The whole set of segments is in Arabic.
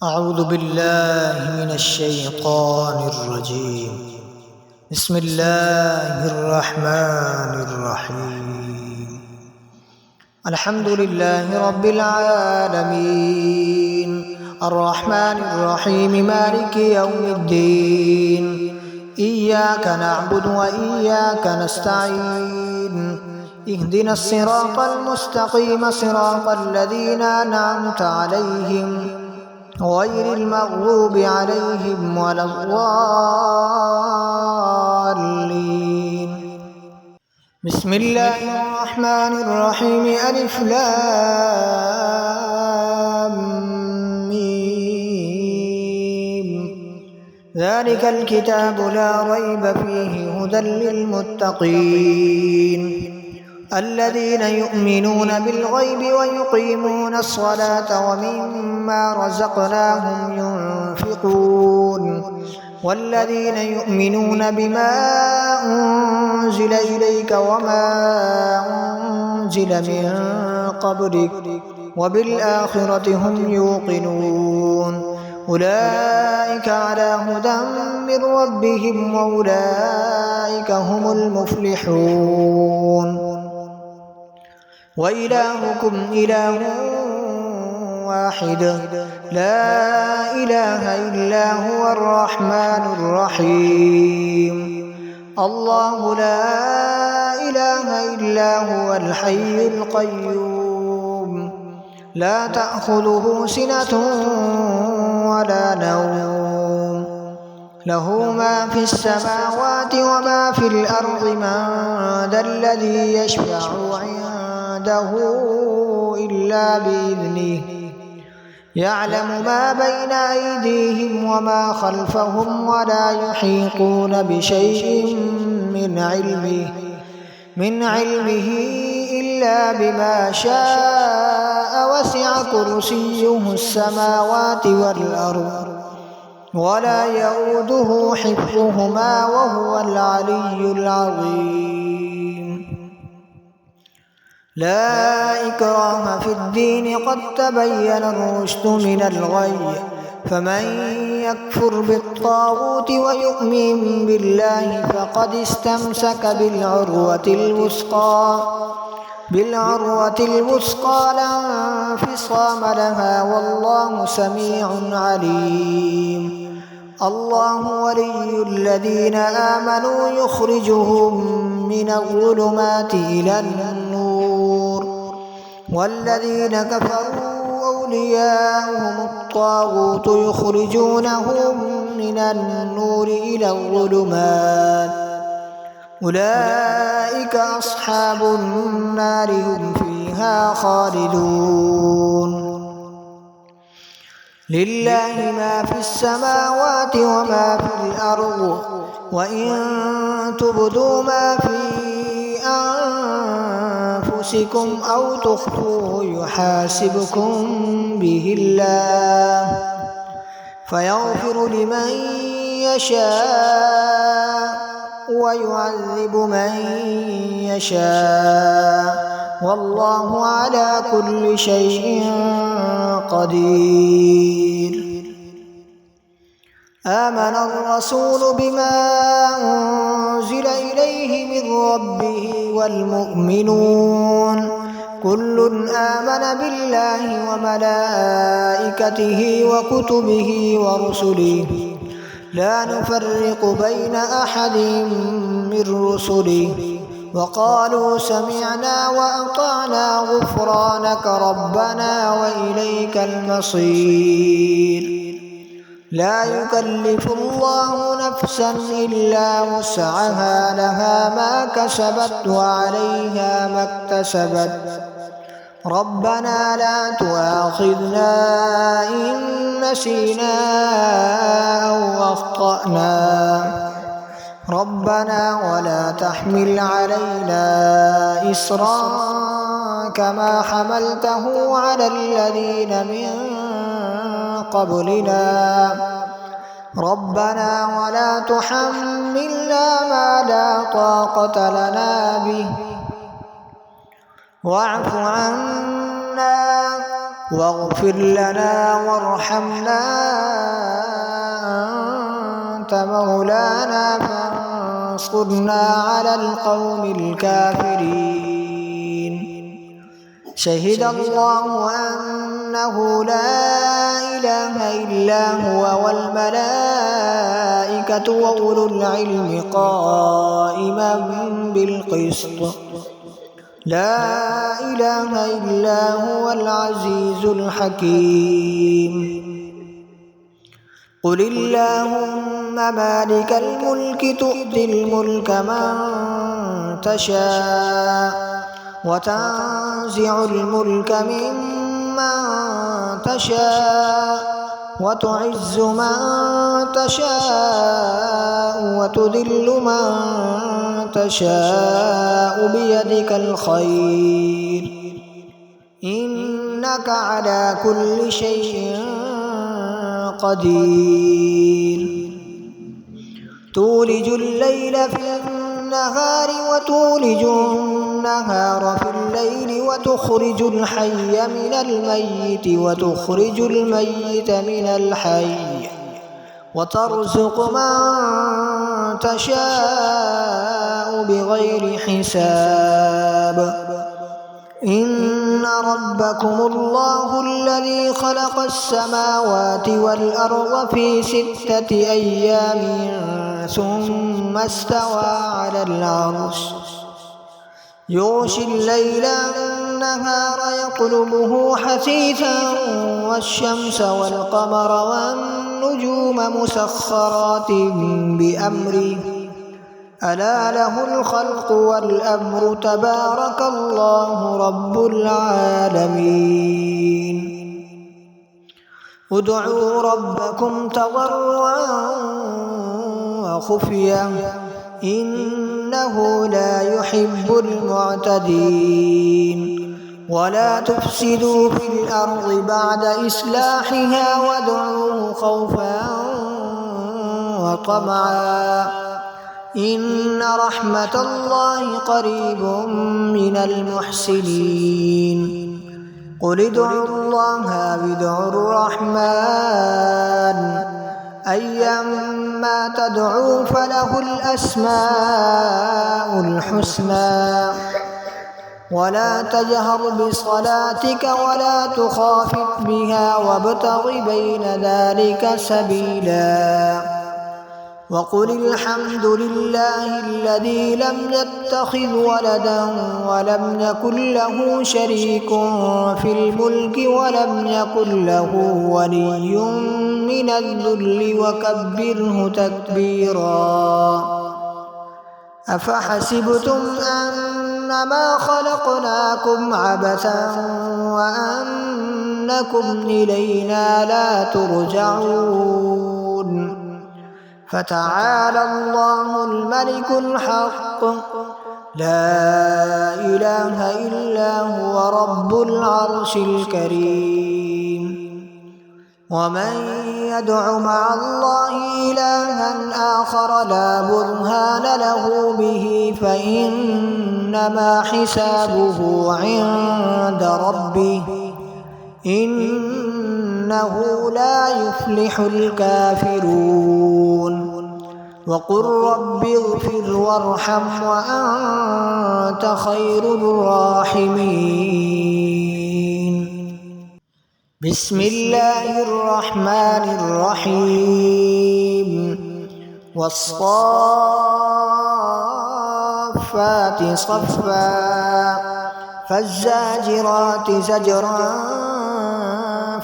أعوذ بالله من الشيطان الرجيم. بسم الله الرحمن الرحيم. الحمد لله رب العالمين، الرحمن الرحيم، مالك يوم الدين. إياك نعبد وإياك نستعين، اهدنا الصراط المستقيم، صراط الذين أنعمت عليهم غير المغضوب عليهم ولا الضالين. بسم الله الرحمن الرحيم. ألف لام ميم. ذلك الكتاب لا ريب فيه هدى للمتقين الذين يؤمنون بالغيب ويقيمون الصلاة ومما رزقناهم ينفقون والذين يؤمنون بما أنزل إليك وما أنزل من قبلك وبالآخرة هم يوقنون أولئك على هدى من ربهم وأولئك هم المفلحون. وإلهكم إله واحد لا إله إلا هو الرحمن الرحيم. الله لا إله إلا هو الحي القيوم، لا تأخذه سنة ولا نوم، له ما في السماوات وما في الأرض. من ذا الذي يشفع عنده إلا بإذنه، يعلم ما بين أيديهم وما خلفهم ولا يحيطون بشيء من علمه إلا بما شاء. وسع كرسيه السماوات والأرض ولا يؤوده حفظهما وهو العلي العظيم. لا إكراه في الدين، قد تبين الرشد من الغي. فمن يكفر بالطاغوت ويؤمن بالله فقد استمسك بالعروة الوثقى لا انفصام لها، والله سميع عليم. الله ولي الذين آمنوا يخرجهم من الظلمات إلى النور، والذين كفروا أولياؤهم الطاغوت يخرجونهم من النور إلى الظلمات. أولئك أصحاب النار، هم فيها خالدون. لله ما في السماوات وما في الأرض، وإن تبدوا ما في أنفسكم أو تخفوه يحاسبكم به الله، فيغفر لمن يشاء ويعذب من يشاء، والله على كل شيء قدير. آمن الرسول بما أنزل إليه من ربه والمؤمنون كل آمن بالله وملائكته وكتبه ورسله لا نفرق بين أحد من رسله، وقالوا سمعنا وأطعنا غفرانك ربنا وإليك المصير. لا يكلف الله نفسا إلا وسعها، لها ما كسبت وعليها ما اكتسبت. ربنا لا تؤاخذنا إن نسينا أو أخطأنا، ربنا ولا تحمل علينا إصرا كما حملته على الذين من قبلنا، ربنا ولا تحملنا ما لا طاقة لنا به واعف عنا واغفر لنا وارحمنا أنت مولانا فانصرنا على القوم الكافرين. شهد الله أنه لا إله إلا هو والملائكة وأولو العلم قائما بالقسط لا إله إلا هو العزيز الحكيم. قل اللهم مالك الملك تؤتي الملك من تشاء وتنزع الملك ممن تشاء وتعز من تشاء وتذل من تشاء بيدك الخير إنك على كل شيء قدير. تولج الليل في النهار وتولج النهار في الليل وتخرج الحي من الميت وتخرج الميت من الحي وترزق من تشاء بغير حساب. إن ربكم الله الذي خلق السماوات والأرض في 6 أيام ثم استوى على العرش يغشي الليل النهار يطلبه حثيثا والشمس والقمر والنجوم مسخرات بأمره ألا له الخلق والأمر تبارك الله رب العالمين. ادعوا ربكم تضرعا وخفيا إنه لا يحب المعتدين. ولا تفسدوا في الأرض بعد إصلاحها وادعوه خوفا وطمعا إن رحمة الله قريب من المحسنين. قل ادعوا الله ادعوا الرحمن أيما تدعوا فله الأسماء الحسنى ولا تجهر بصلاتك ولا تخافت بها وابتغ بين ذلك سبيلا. وقل الحمد لله الذي لم يتخذ ولدا ولم يكن له شريك في الملك ولم يكن له ولي من الذل وكبره تكبيرا. أفحسبتم أنما خلقناكم عبثا وأنكم إلينا لا ترجعون. فتعالى الله الملك الحق لا إله إلا هو رب العرش الكريم. ومن يدع مع الله إلها آخر لا برهان له به فإنما حسابه عند ربه إنه لا يفلح الكافرون. وقل رب اغفر وارحم وأنت خير الراحمين. بسم الله الرحمن الرحيم. والصافات صفا فالزاجرات زجرا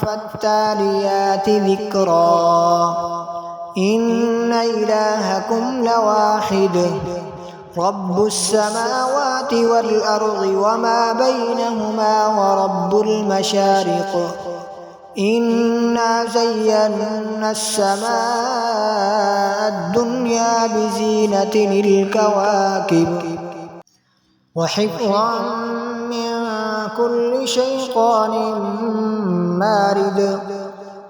فالتاليات ذكرا إن إلهكم لواحد رب السماوات والأرض وما بينهما ورب المشارق إنا زينا السماء الدنيا بزينة الكواكب وحفظا من كل شيطان مارد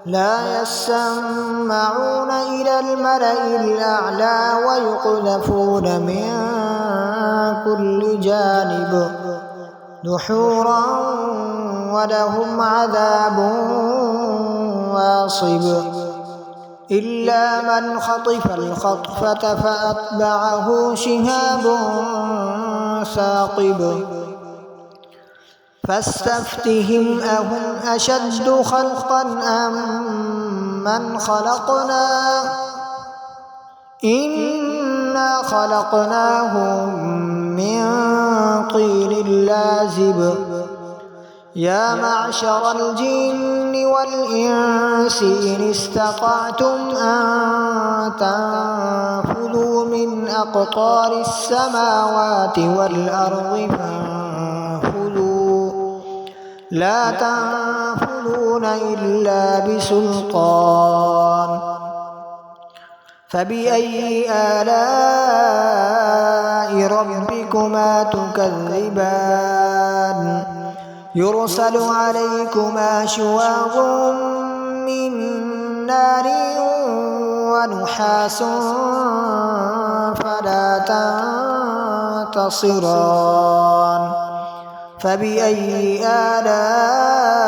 لا يسمعون إلى الملأ الأعلى ويقذفون من كل جانب دحورا ولهم عذاب واصب إلا من خطف الخطفة فأتبعه شهاب ثاقب فاستفتهم أهم أشد خلقا أم من خلقنا إنا خلقناهم من طين لازب يا معشر الجن والإنس إن استطعتم أن تنفذوا من أقطار السماوات والأرض فانفذوا لا تنفذون إلا بسلطان فبأي آلاء ربكما تكذبان يرسل عليكما شواظ من نار ونحاس فلا تنتصران فبأي آلاء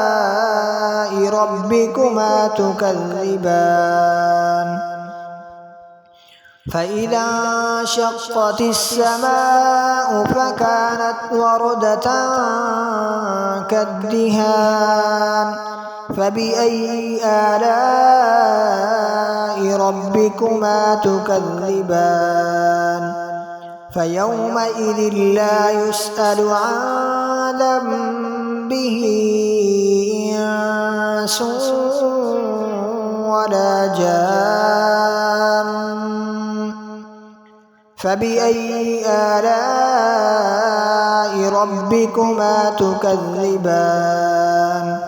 ربكما تكذبان فإذا انشقت السماء فكانت وردة كالدهان فبأي آلاء ربكما تكذبان فيومئذ لا يسأل عن ذنبه إنس ولا جان فبأي آلاء ربكما تكذبان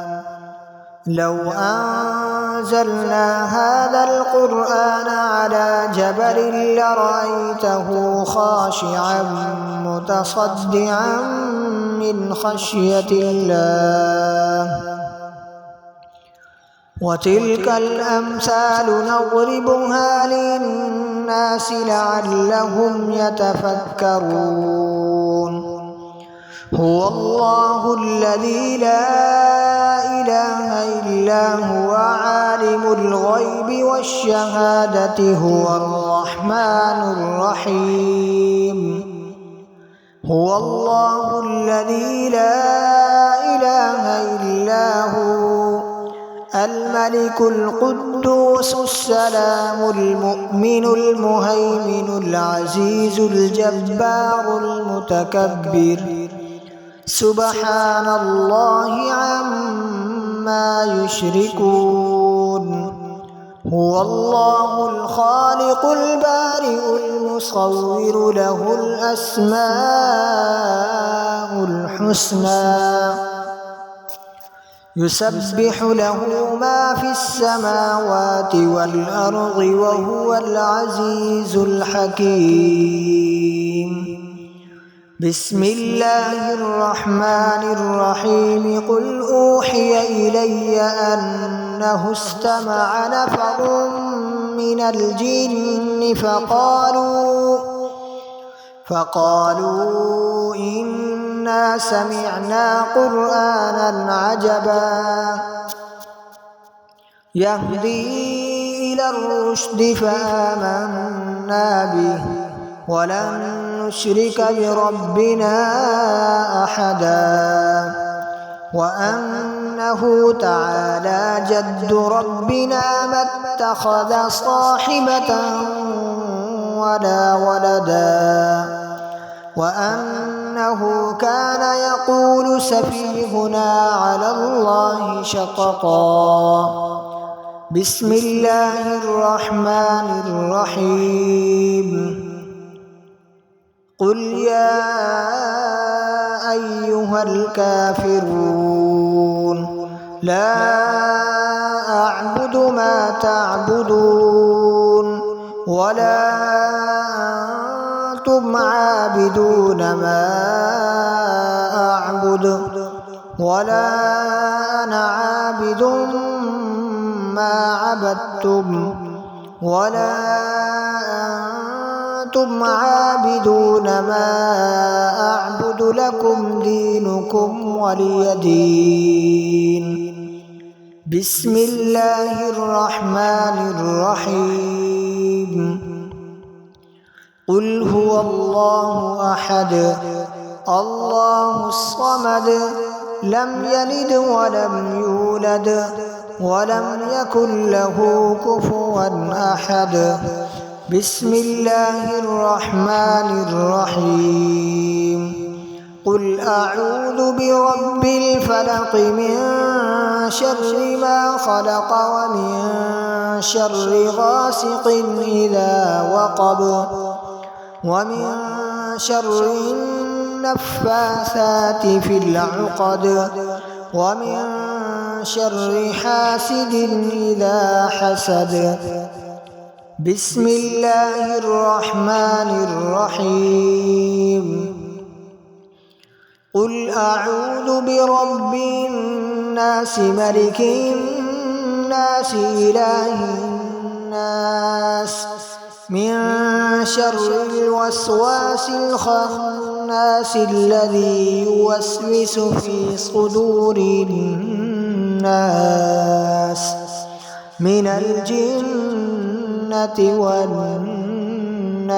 لو أنزلنا هذا القرآن على جبل لرأيته خاشعا متصدعا من خشية الله وتلك الأمثال نضربها للناس لعلهم يتفكرون هو الله الذي لا إله إلا هو عالم الغيب والشهادة هو الرحمن الرحيم هو الله الذي لا إله إلا هو الملك القدوس السلام المؤمن المهيمن العزيز الجبار المتكبر سبحان الله عما يشركون هو الله الخالق البارئ المصور له الأسماء الحسنى يسبح له ما في السماوات والأرض وهو العزيز الحكيم بسم الله الرحمن الرحيم قل أوحي إلي أنه استمع نفر من الجن فقالوا إنا سمعنا قرآنا عجبا يهدي إلى الرشد فآمنا به ولن نشرك بربنا أحدا وأنه تعالى جد ربنا ما اتخذ صاحبة ولا ولدا وأنه كان يقول سفيهنا على الله شططا بسم الله الرحمن الرحيم قل يا أيها الكافرون لا أعبد ما تعبدون ولا أنتم عابدون ما أعبد ولا أنا عابد ما عبدتم ولا وأنتم عابدون ما أعبد لكم دينكم ولي دين. بسم الله الرحمن الرحيم. قل هو الله أحد الله الصمد لم يلد ولم يولد ولم يكن له كفوا أحد. بسم الله الرحمن الرحيم. قل أعوذ برب الفلق من شر ما خلق ومن شر غاسق إذا وقب ومن شر النفاثات في العقد ومن شر حاسد إذا حسد. بسم الله الرحمن الرحيم. قل أعوذ برب الناس ملك الناس إله الناس من شر الوسواس الخناس الذي يوسوس في صدور الناس من الجنة والناس.